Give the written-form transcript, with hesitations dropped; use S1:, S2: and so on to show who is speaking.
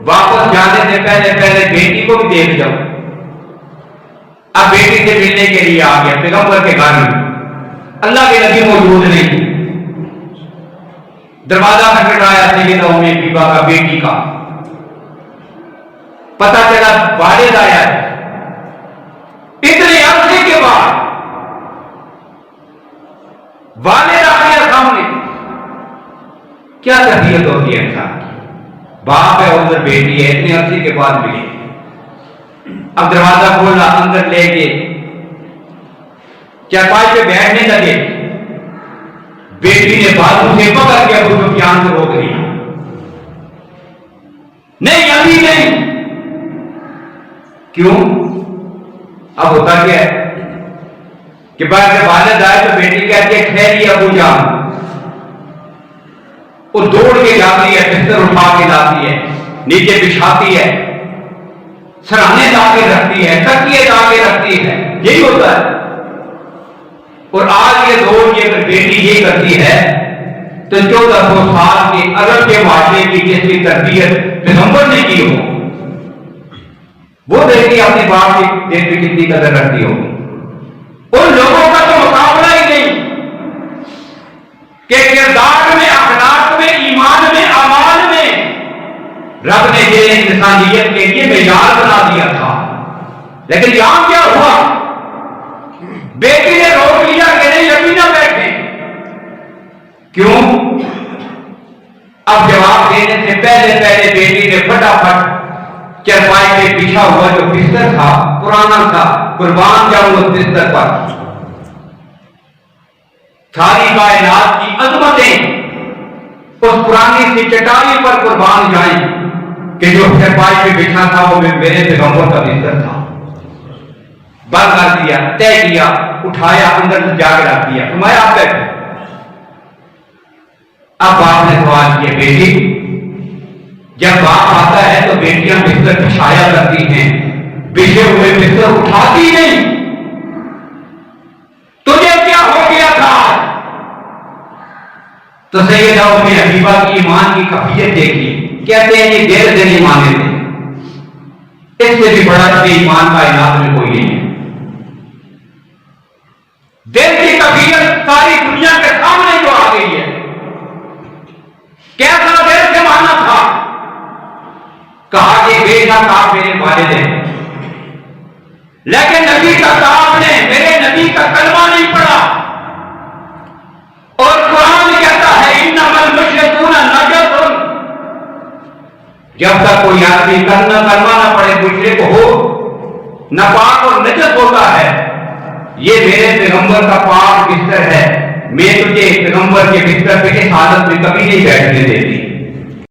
S1: वापस जाने से पहले पहले बेटी को भी देख जाओ। अब बेटी से मिलने के लिए आ गया पैगंबर के घर में, अल्लाह के नबी मौजूद नहीं, दरवाजा खटखटाया सैयदा उम्मे हबीबा का बेटी का, पता चला वालिद आया है। इतने अरसे के बाद वालिद आ गया सामने। क्या तबीयत होती है इंसान की, बाप है उधर बेटी है, इतने अरसे के बाद मिले। अब दरवाजा खोला, अंदर ले गए, चारपाई पे बैठने लगे। बेटी ने बाजू से पकड़ के अबू सुफियान को रोक दिया, नहीं अभी नहीं। क्यों? अब होता क्या है कि बाद में वालिद आए तो बेटी कहती है ठहरिए अबू जान, वो दौड़ के जाती है, बिस्तर उठा के लाती है, नीचे बिछाती है, सराहने लाके रखती है, तकिए लाके रखती है, यही होता है। और आज ये दौर की अगर बेटी ये करती है तो 1400 साल के अरब के माशरे की जिसकी तरबियत पैगंबर ने की हो, वो बेटी अपने बाप की देश में कितनी कदर रखती हो। उन लोगों का तो मुकाबला ही नहीं कि किरदार में, अखलाक में, ईमान में, अमाल में रब ने ये इंसानियत के लिए मेयार बना दिया था। लेकिन यहां क्या हुआ, बेटी ने रोक लिया कि नहीं अभी ना बैठे। क्यों? अब जवाब देने से पहले पहले बेटी ने फटाफट चरपाई पे बिछा हुआ जो बिस्तर था, पुराना था, कुर्बान जाऊं उस बिस्तर पर। सारी कायनात की अजमतें उस पुरानी सी चटाई पर कुर्बान जाएं कि जो चरपाई पे बिछा था वो मेरे पैगंबर का बिस्तर था। बंद कर दिया, तय किया, उठाया, अंदर से जाकर रख दिया, तुम्हारे आप बैठे। अब बाप ने सवाल किया, बेटी जब बाप आता है तो बेटियां बिस्तर बिछाया करती हैं, बिछे हुए बिस्तर उठाती नहीं, तुझे क्या हो गया था? तो सैयदा उम्मे हबीबा की ईमान की कैफियत देखिए, कहते हैं ये गैर दिन ईमान थे, इससे भी बड़ा ईमान का इलाज में कोई नहीं है। दिल की कैफियत सारी दुनिया के सामने जो आ गई है, कैसा दिल से माना था। कहा कि बेशक आप मेरे वालिद हैं, लेकिन नबी का आपने मेरे नबी का कलमा नहीं पढ़ा। और कुरान कहता है इन्नमल मुशरिकूना नजसुन, जब तक कोई आदमी कलमा ना पढ़े, मुशरिक हो, नापाक और नजस होता है। ये मेरे पैगंबर का पाक बिस्तर है, मैं तुझे पैगंबर के बिस्तर पे इस हालत में कभी नहीं बैठने देती।